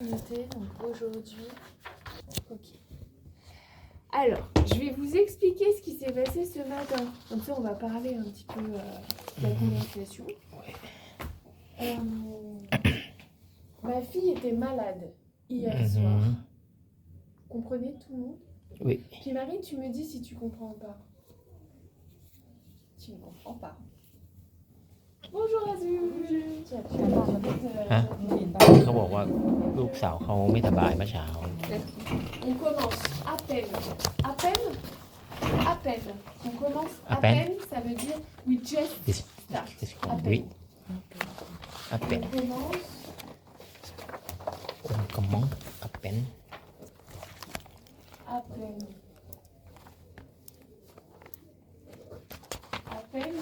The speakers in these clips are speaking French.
Noté, donc aujourd'hui. Ok. Alors, je vais vous expliquer ce qui s'est passé ce matin. Comme ça, on va parler un petit peu de la prononciation. Ma fille était malade hier soir. Vous comprenez tout le monde? Oui. Puis Marie, tu me dis si tu comprends pas. Tu ne comprends pas. Bonjour Azul. Tu as pu avoir peut-être. เขาบอกว่าลูกสาวเขาไม่สบายเมื่อเช้า On commence à peine. À peine. À peine. On commence à À peine. peine, ça veut dire we just start. This À one peine. อัปเป็น On commence คุณกระมองอัปเป็น à peine. À peine.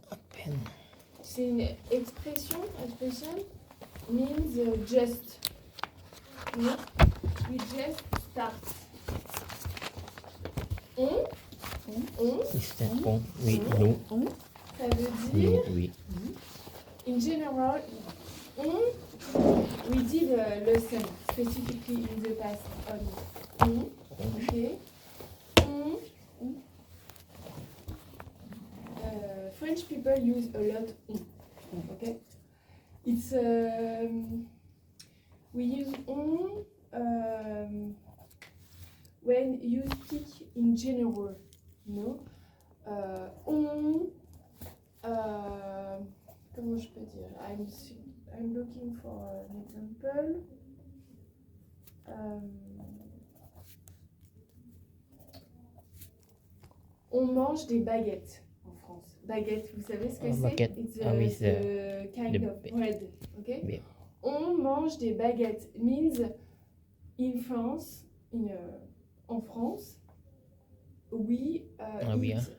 อัปเป็น C'est une expression. Expression means just. No? We just start. On. อิสต์องวินุ Ça veut นุ dire, วิ in general, we did a lesson specifically in the past on. Okay. French people use a lot on. Okay. It's we use on when you speak in general. You know. On. Comment je peux dire? I'm looking for an example. On mange des baguettes en France. Baguette, vous savez ce que c'est? baguette. It's With a kind the of bread. Okay? bread. On mange des baguettes means in France, en France, we eat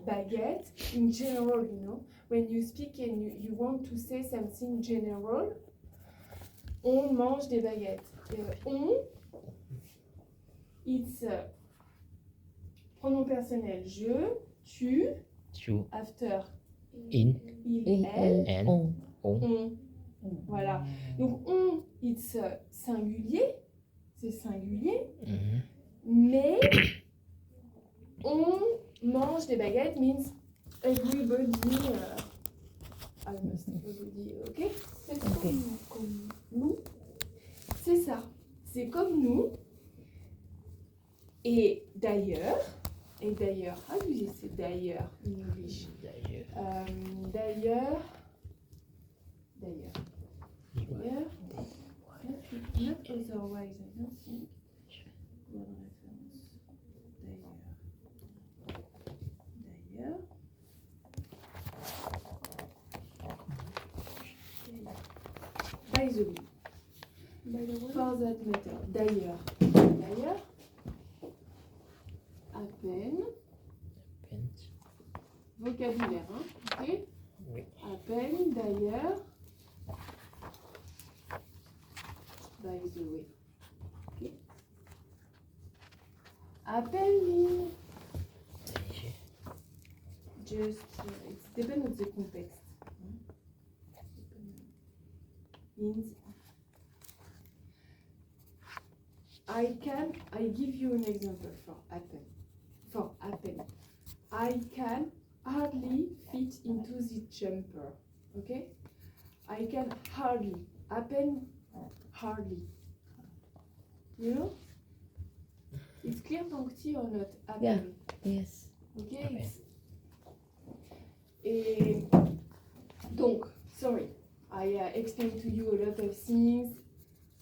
baguette in general, you know. When you speak and you want to say something general, on mange des baguettes. On, it's pronom personnel. Je, tu, ชู after, อิน il, elle, แอนอง on. Voilà. Donc on, it's singulier, c'est singulier, อืม mais on mange des baguettes means everybody, almost everybody, ok? C'est comme nous. C'est ça. C'est comme nous. Et d'ailleurs, how do you say d'ailleurs in English? D'ailleurs, not otherwise, I don't think. Word reference. D'ailleurs. By the way. For that matter. D'ailleurs. À peine. เป็น Vocabulaire, hein, ok? Oui. À peine, d'ailleurs. By the way. Ok? À peine means just, it depends on the context. Means I give you an example for happen. I can hardly fit into the jumper. Okay? I can hardly. Happen hardly. You know? It's clear puncti or not? Happen. Yes. Okay? Happen. Et donc, sorry, I explained to you a lot of things.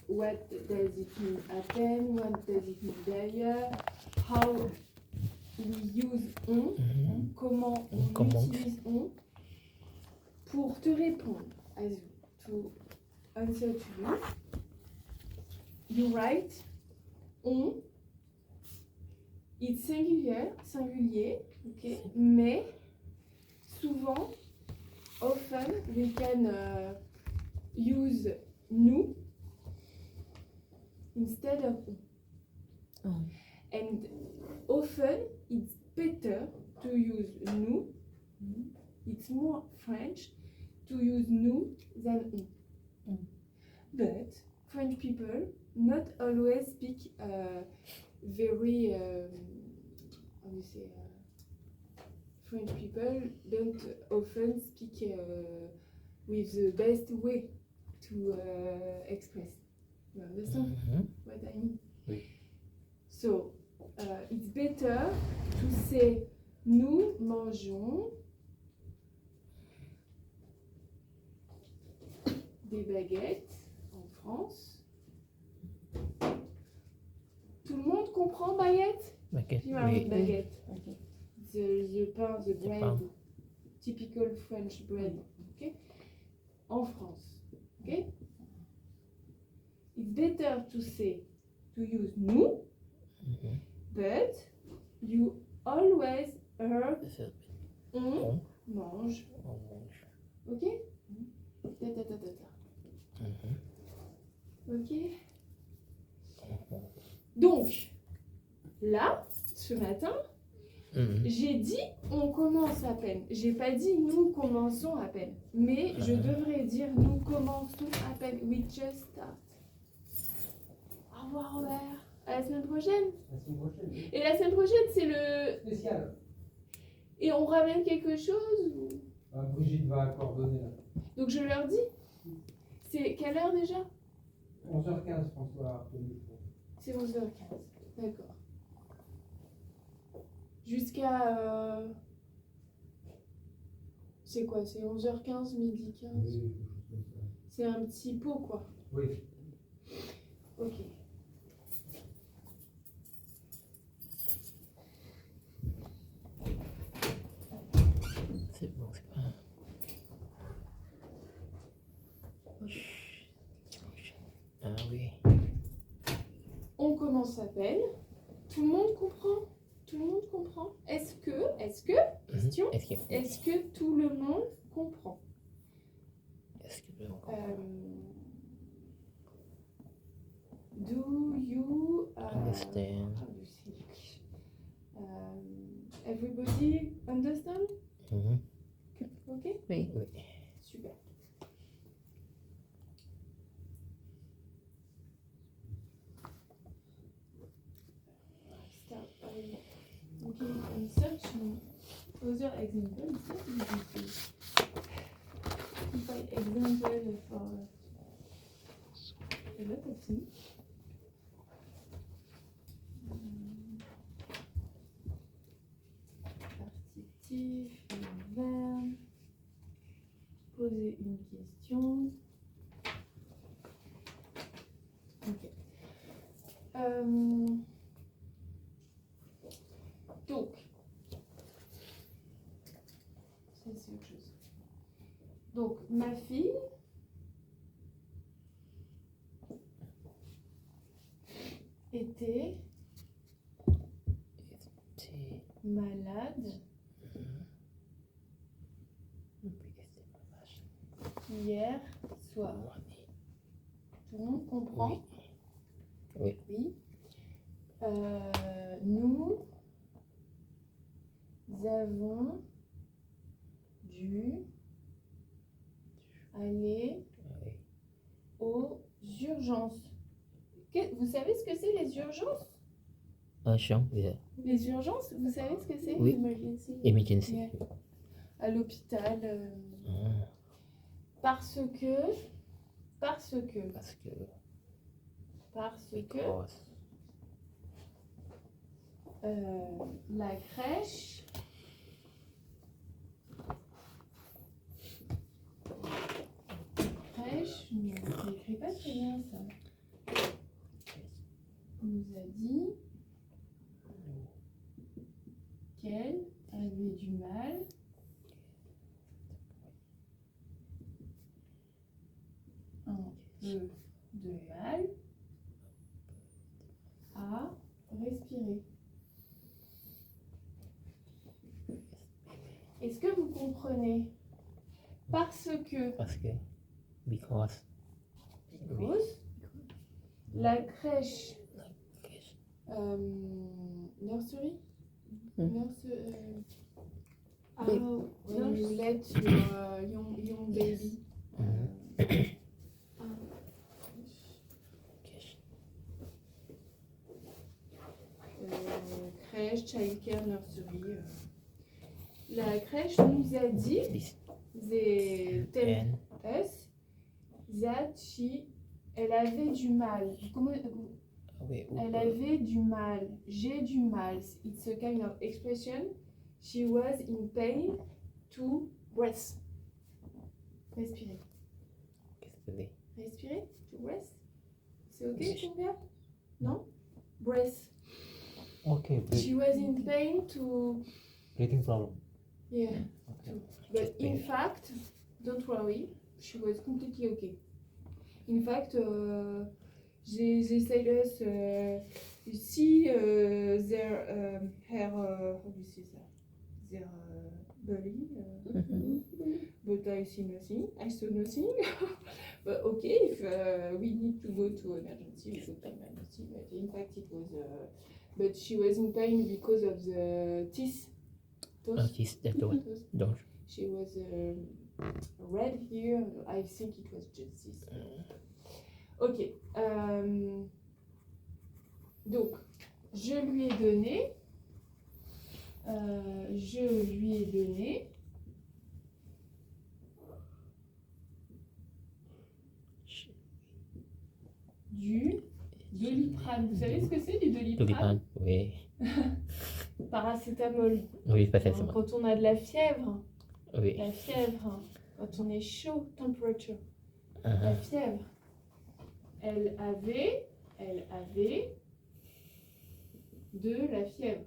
What does it mean happen? What does it mean d'ailleurs? How we use on? Comment on Comment. utilise on? Pour te répondre, Azul, to answer to you, you write on. It's singulier, okay? Mais souvent, often, we can use nous instead of on. Oh. And often, it's better to use nous. It's more French to use nous than on. But French people not always speak very how do you say French people don't often speak with the best way to express. You understand what I mean? Oui. So it's better to say nous mangeons des baguettes en France. Tout le monde comprend baguette? Baguette, Puis Marie, oui. baguette. Okay. The pain, the bread, pain. typical French bread. Okay? En France. Okay? It's better to say, to use nous, but you always heard on mange. On mange. Ok? Ta ta ta ta ta. Ok? Donc, là, ce matin, j'ai dit on commence à peine. J'ai pas dit nous commençons à peine. Mais je devrais dire nous commençons à peine. We just start. Au revoir Robert. À la semaine prochaine. La semaine prochaine. Et la semaine prochaine, c'est le... Spécial. Et on ramène quelque chose ou... Brigitte va coordonner là. Donc je leur dis. C'est quelle heure déjà? 11h15, François. C'est 11h15. D'accord. Jusqu'à... C'est quoi? C'est 11h15, midi 15? Oui, C'est un petit pot quoi. oui. Ok. C'est bon, c'est pas... Ah oui. On commence à peine. Tout le monde comprend? Tout le monde comprend? Est-ce que, question, est-ce que tout le monde comprend? Est-ce que tout le monde comprend? Do you Understand. how do you say English? Everybody understand? Ok? Oui. Oui. Super. Start by looking and searching other examples. To find example for a lot of things. Partitif, verbe, poser une question. Ok. Donc, ça c'est autre chose. Donc, ma fille était malade hier soir. Tout le monde comprend? Oui. Oui. Nous avons dû aller aux urgences. Vous savez ce que c'est les urgences? Un champ, yeah. Les urgences, vous savez ce que c'est? Oui. Emergency. Emergency. Yeah. À l'hôpital. Parce que Parce que la crèche ne s'écrit pas très bien ça. On nous a dit qu'elle avait du mal de mal à respirer. Est-ce que vous comprenez? Parce que because la crèche nursery when you let your young baby crèche, childcare, nursery. La crèche nous a dit, This they tell and us, that elle avait du mal. wait, Elle avait du mal. J'ai du mal. It's a kind of expression. She was in pain to breathe. Respirer. qu'est-ce que c'est? Respirer? To breathe? C'est ok, Oui. ton gars? Non? Breath. Okay, She was in pain to... breathing problem. Yeah. Okay. But in pain. fact, don't worry, she was completely okay. In fact, they said us, you see their hair, how do you say that? Their belly, but I see nothing. I saw nothing. But okay, if we need to go to emergency, we go to emergency. But in fact, it was, but she was in pain because of the teeth. This, that one. Donc, She was red here. I think it was just this. Ok. Donc, je lui ai donné. Du Doliprane. Vous savez ce que c'est du Doliprane? Doliprane, oui. Paracétamol. Oui, pas ça, c'est moi. Quand on a de la fièvre. Oui. La fièvre. Quand on est chaud, temperature. Uh-huh. La fièvre. Elle avait de la fièvre.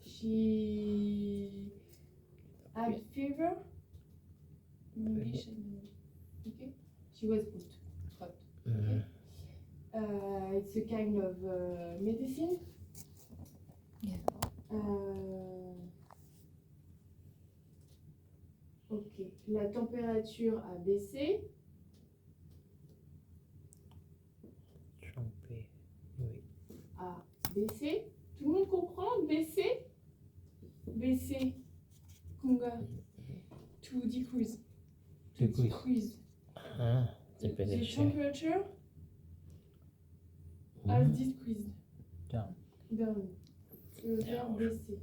She had fever. In English, okay. She was hot. Mhm. It's a kind of medicine. Yeah. Ok. La température a baissé. Tromper. Oui. A baissé. Tout le monde comprend? Baisser? Baisser. Kunga. To decrease. To Decrease. decrease. Ah, The temperature. temperature has decreased. Down. Down. Le verbe baisser.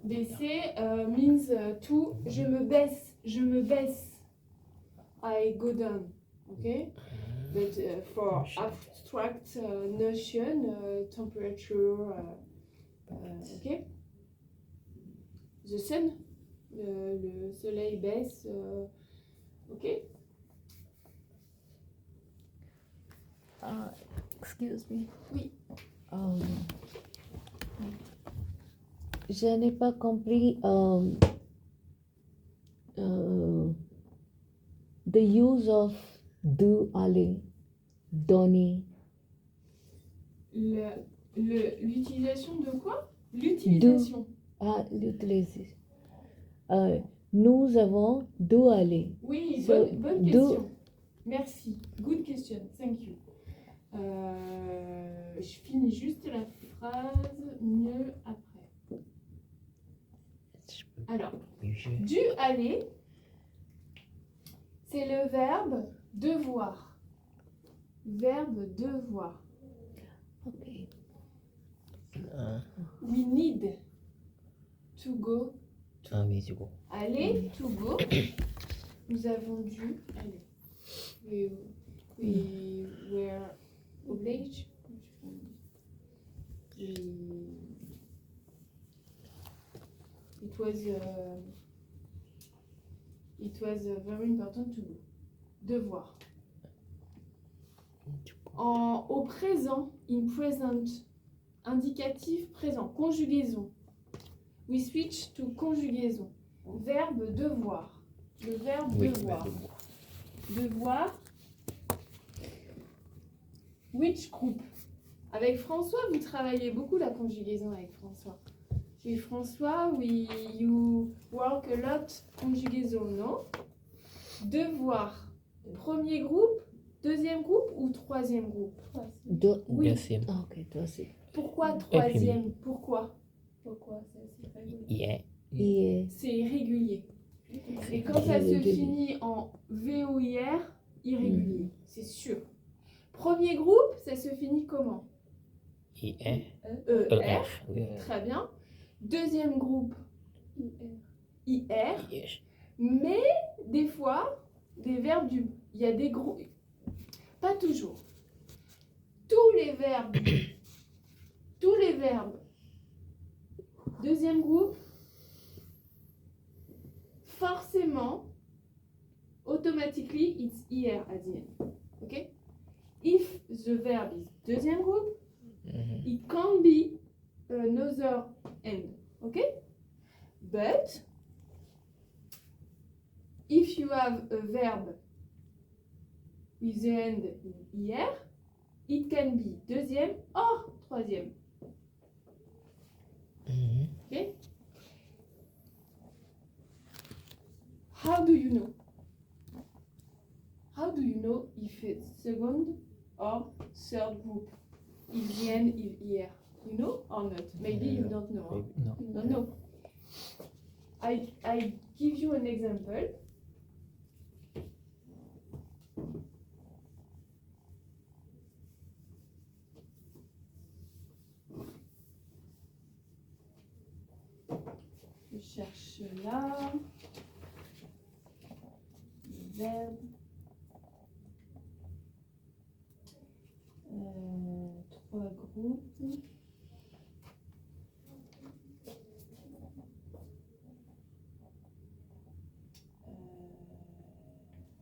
Baisser means to je me baisse, je me baisse. I go down. Okay? But for abstract notion, temperature, okay? The sun, le soleil baisse, ok? Excuse me. Oui. Je n'ai pas compris the use of do, aller, donner. L'utilisation de quoi? L'utilisation. L'utiliser. Nous avons do, aller. Oui, So, bonne do- question. Merci. Good question. Thank you. Je finis juste la phrase mieux après. Alors, du aller, c'est le verbe devoir. Verbe devoir. Okay. We need to go. Ah oui, du coup. Aller, to go. Nous avons dû aller. We were obliged. It was very important to go. Devoir. Au présent, in present, indicatif présent, conjugaison. We switch to conjugaison. Verbe devoir. Le verbe Oui, devoir. bah, Devoir. Which group? Avec François, vous travaillez beaucoup la conjugaison avec François. With François, you work a lot conjugaison, non? Devoir. Premier groupe, deuxième groupe ou troisième groupe? Oui. Deuxième. Ah, ok, troisième. Pourquoi troisième? Pourquoi? Pourquoi? C'est régulier. Yeah. Et C'est irrégulier. Et quand ça se finit en VOIR, irrégulier. C'est sûr. Premier groupe, ça se finit comment? IR. ER. Oui. Très bien. Deuxième groupe, IR. IR. Mais des fois, des verbes il y a des groupes. Pas toujours. Tous les verbes. Deuxième groupe, forcément, automatically, it's IR at the end. Okay? If the verb is deuxième group, Mhm. it can be another end. Okay? But if you have a verb with the end in IR, it can be deuxième or troisième. Mhm. Okay? How do you know? How do you know if it's second or third group? If the end is here? You know or not? Maybe you don't know. Huh? Maybe, no. You don't know. I give you an example. Je cherche là. Verbe. Trois groupes.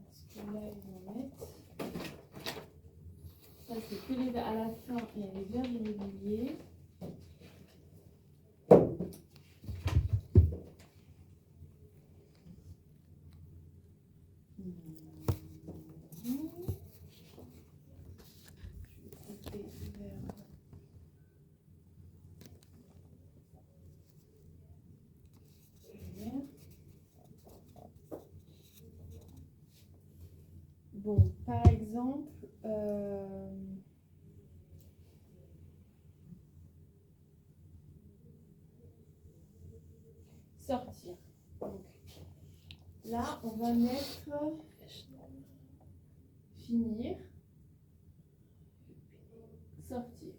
Est-ce que là ils vont mettre? Ça c'est que les à la fin il y a les verbes irréguliers. Bon, par exemple, sortir. Donc, là, on va mettre finir, sortir.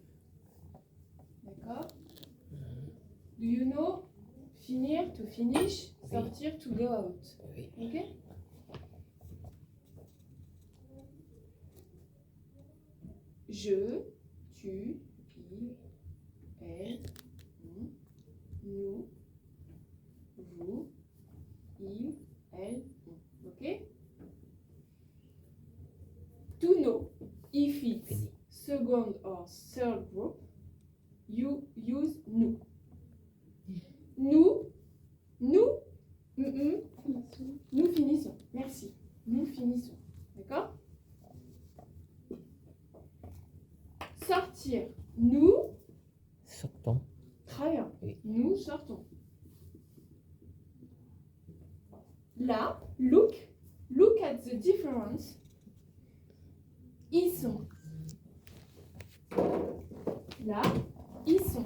D'accord? Do you know finir, to finish, sortir, to go out. Oui. Ok? Je, tu, il, elle, on, nous, vous, il, elle, on. Ok? To know if it's Fini. second or third group, you use nous. Nous, nous finissons. Merci. Nous finissons. D'accord? Sortir. Nous, Sortons. très bien. Oui. Nous sortons. Là, look at the difference. Ils sont. Là, ils sont.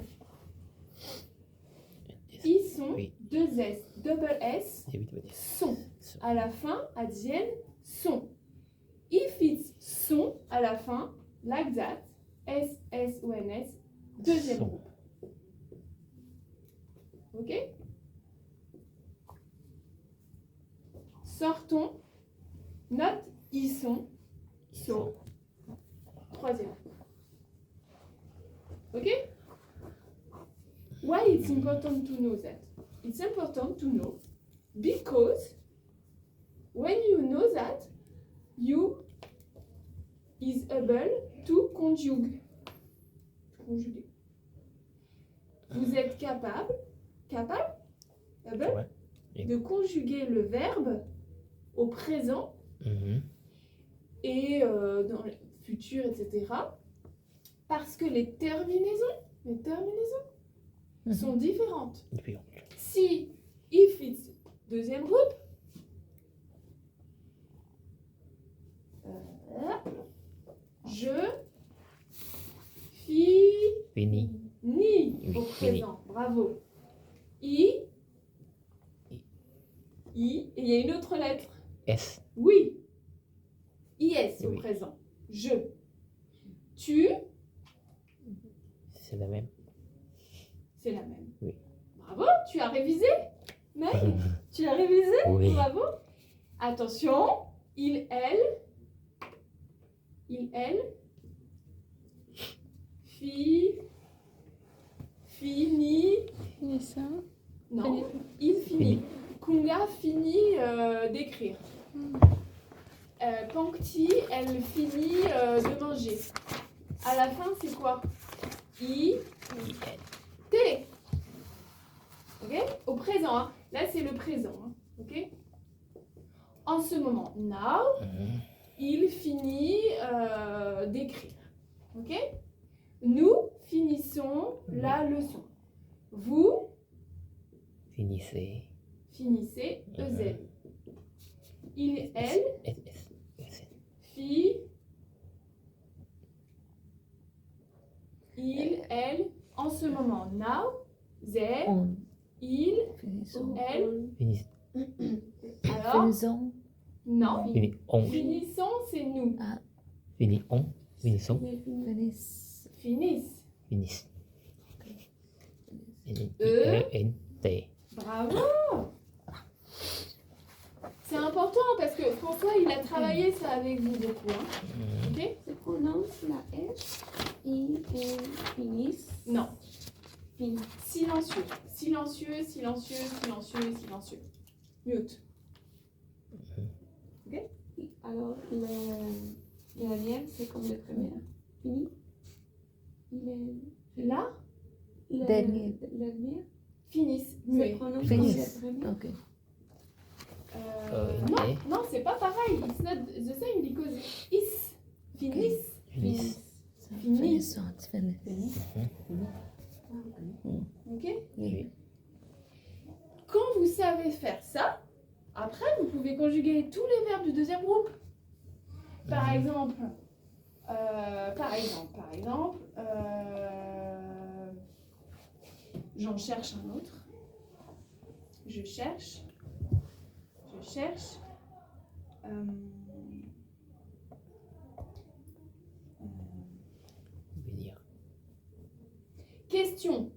Ils sont, Oui. deux S, double S, Et oui, tu vas dire. sont. So. À la fin, à Dienne, sont. If it's sont, à la fin, like that, S, S, O, N, S, deuxième Sont. groupe. Ok? Sortons, note, ils sont, so, troisième. Ok? Why it's important to know that? It's important to know because when you know that, you is able to conjugue. Conjuguer. Vous êtes capable Ouais. Oui. de conjuguer le verbe au présent Mhm. et dans le futur, etc. Parce que les terminaisons sont différentes. Et puis, Si, if it's deuxième groupe, je fini. ni Oui, au fini. présent. Bravo. I, et il y a une autre lettre. S. Oui. IS au Oui. présent. Je. Tu, C'est la même. c'est la même. Oui. Bravo, tu as révisé, mec. Tu as révisé. Oui. Bravo. Attention, il, elle, fini, Finissant. non, il finit. Kunga finit d'écrire. Pankti, elle finit de manger. À la fin, c'est quoi? I, T. Ok? Au présent, hein. Là, c'est le présent. Hein. Ok? En ce moment, now, il finit d'écrire. Ok? Nous finissons la leçon. Vous Finissez. finissez EZ. Il, elle, fille, il, elle, en ce moment, now, they, On. il, Finissons. elle, Finissez. alors, Finissons. non, Fini. On. finissons, c'est nous, Fini. On. Finissons. Finissent. finissent, Finissent. E. T. bravo. C'est important parce que François, il a travaillé ça avec vous beaucoup, hein. Ok? Se prononce la S, I, N, finissent. Non, Fin. silencieux, silencieux, silencieux, silencieux, silencieux. Mute. Alors, le dernier, c'est comme le premier. Fini. Il est. Là, Le Dernier. dernier. finissent, Se muet. prononce comme Finissent. le premier. Ok. Non, Et non, c'est pas pareil. It's not the same because is. Finissent. finissent. Finissent. Finissons. Ok? Oui. Quand vous savez faire ça, après vous pouvez conjuguer tous les verbes du deuxième groupe. Par exemple, j'en cherche un autre. Je cherche. Venir. Question.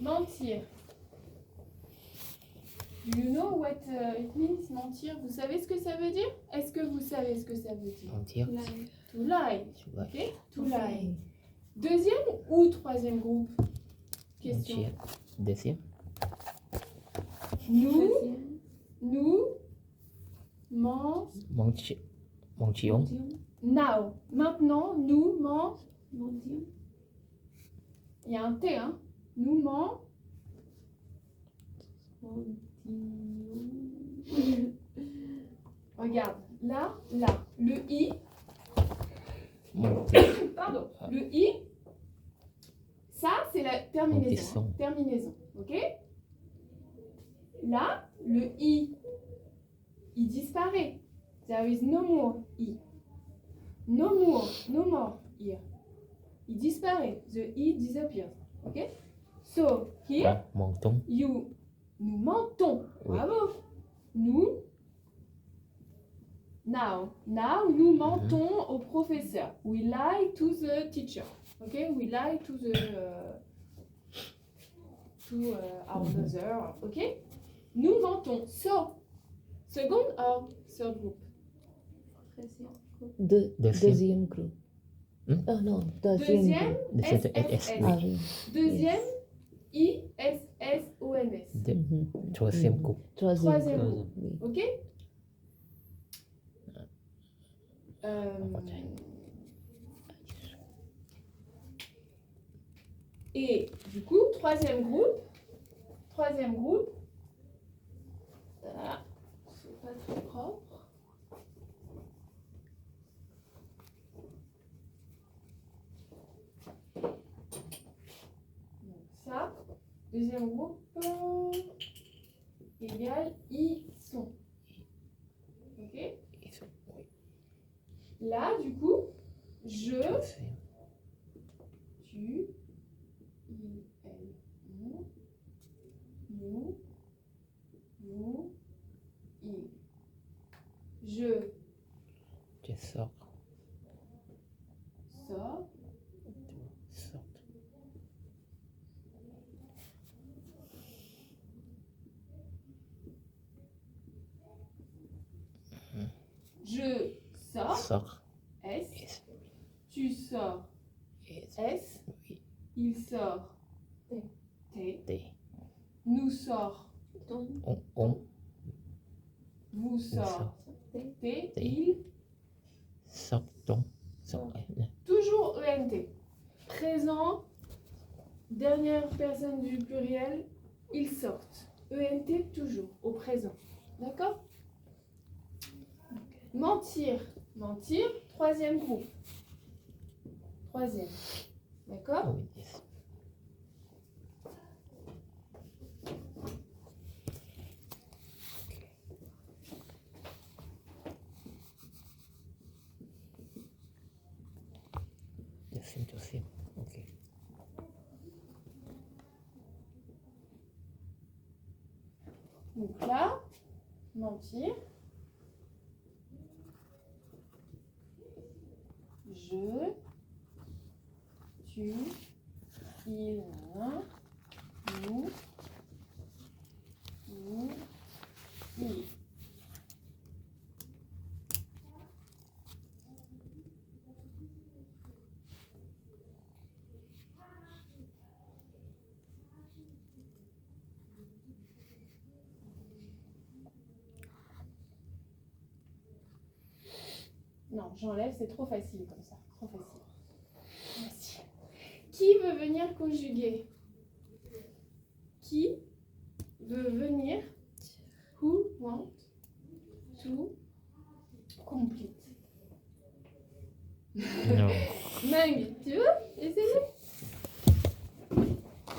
Mentir. Do you know what it means, mentir? Vous savez ce que ça veut dire? Est-ce que vous savez ce que ça veut dire? Mentir. To lie. Tu vois. Ok? To lie. Deuxième ou troisième groupe? Question. Mentir. Deuxième. Nous Deuxième. Mentir. Mentions. Now. Maintenant, nous Mendiant. il y a un T, hein? Nous Regarde, là. Le I, Mentir. pardon, le I, ça c'est la terminaison. Mentissons. Terminaison, ok? Là, le I, il disparaît. There is no more I. No more here. Il disparaît. The I disappears. Ok? So, here, Menton. nous mentons. Oui. Bravo. Nous, nous mentons au professeur. We lie to the teacher. Okay? We lie to the our mother. Okay? Nous mentons. So, second or third group? Deuxième. Deuxième groupe. Oh non, deuxième groupe. Deuxième. SSS. Ah oui. Deuxième, ISSONS. Troisième groupe. Troisième Troisième groupe. Oui. Ok? Et du coup, troisième groupe. Voilà. C'est pas très propre. Donc ça, deuxième groupe égale ils sont. Ok? Ils sont. Oui. Là, du coup, je, Troisième. tu, il, elle, on, nous, vous, il. Je, Sort. Sort. Sort. Je sors. Sort. S. S. Tu sors. S. S. Oui. Il sort. T. T. T. Nous sort. On. Vous sort. sort. T. T. Il. Sortons. Sort. Toujours ENT. Présent. Dernière personne du pluriel. Ils sortent. ENT toujours. Au présent. D'accord? Mentir. Mentir. Troisième groupe. Troisième. D'accord? Ah oui, yes. Deuxième. Ok. Donc là, mentir. Je, tu, il, nous, il. Non, j'enlève, c'est trop facile comme ça. Trop facile. Merci. Qui veut venir conjuguer? Qui veut venir? Who want to complete? Non. Meng, tu veux essayer?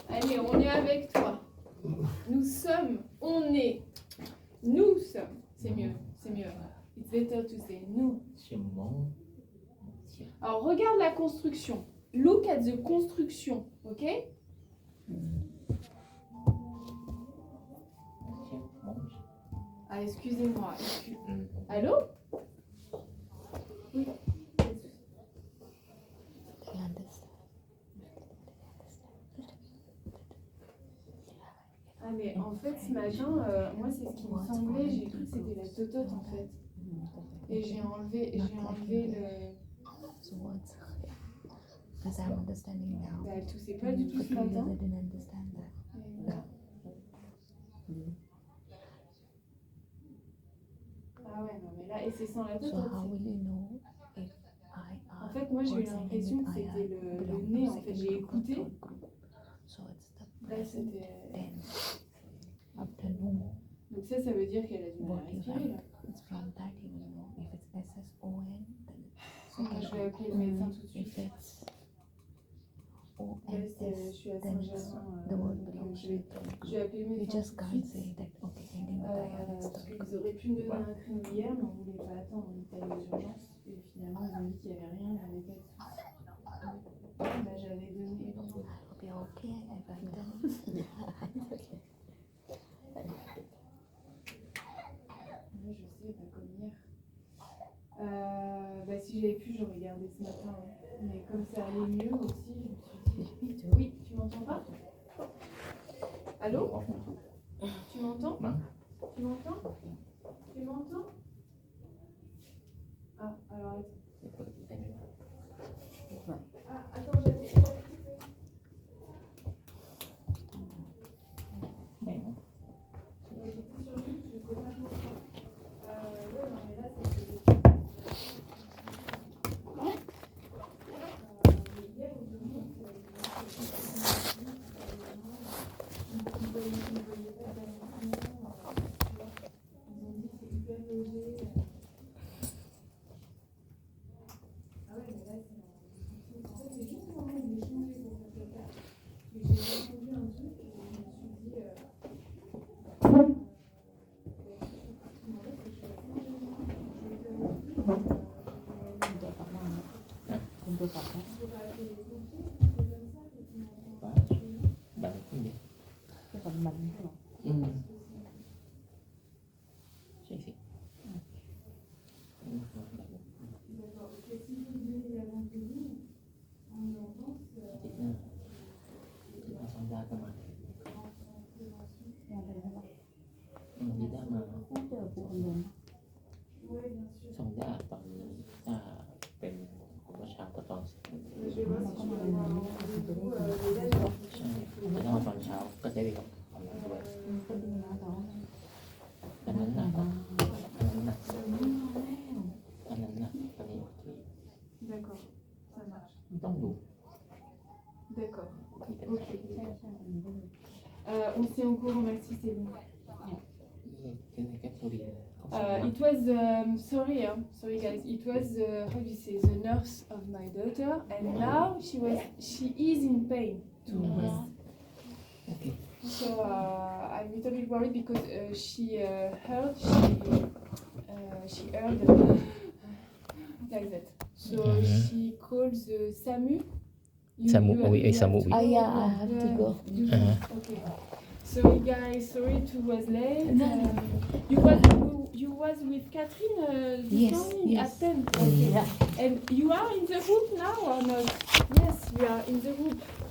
Allez, on est avec toi. Nous sommes, on est, nous sommes. C'est mieux, c'est mieux. It's better to say nous. Je mens. Alors, regarde la construction. Look at the construction, ok? Je mange. Ah, excusez-moi. Mm. Allô? Oui. They understand. Ah, mais en fait, ce matin, moi, c'est ce qui me semblait. J'ai cru que c'était la totote, en fait. Et j'ai enlevé le... So words. Because I'm understanding now. Bah, tout, c'est pas du tout For ce 2 years, matin. I didn't understand that. Et voilà. Ah ouais, non, mais là, et c'est sans la So totote. how will you know if I En are fait, moi, j'ai eu words ending l'impression with que IR c'était le belong to nez. En fait, second j'ai group or écouté. third group. So it's the Là, present c'était... tense. Afternoon. Donc ça veut dire qu'elle a du mal à What you respirer, là. have. It's from that you will know. If it's SSON, then it's Moi, second je vais group. appeler le médecin tout de suite. If it's Là, je suis à ONS, then it's Saint-Germain. the word donc, belongs je to vais, the third je group. vais appeler le You médecin just tout de can't suite. say that, okay, ending with IR, it's Parce third qu'ils group. auraient pu me donner un créneau hier, mais on ne voulait pas attendre, on était allé aux urgences. Et finalement, ils ont dit qu'il n'y avait rien, il n'y avait pas de soucis. Bah, j'avais donné... I hope you're okay. If I'm done. Oui, je sais, pas comme hier. Bah, si j'avais pu, j'aurais gardé ce matin. Hein. Mais comme ça allait mieux aussi, je me suis dit... Oui, tu m'entends pas? Allô? Tu m'entends? Non. Tu m'entends? Tu m'entends? Ah, alors attends. Ah, attends, j'avais... Bạn không biết. Cái phần mình hả? Ừ. Sì, sì. beaucoup, merci, c'est bon. Cái này cách sorry. It was sorry guys. It was how do you say, the nurse of my daughter, and now she is in pain too. Okay. So I'm a little bit worried because she heard like that. So she calls SAMU. SAMU, oui, SAMU, oui. Ah, yeah, I have to go. Okay. Sorry guys, sorry to was late. You was with Catherine this Yes, morning yes. at 10. Okay. Yeah. And you are in the group now or not? Yes, we are in the group.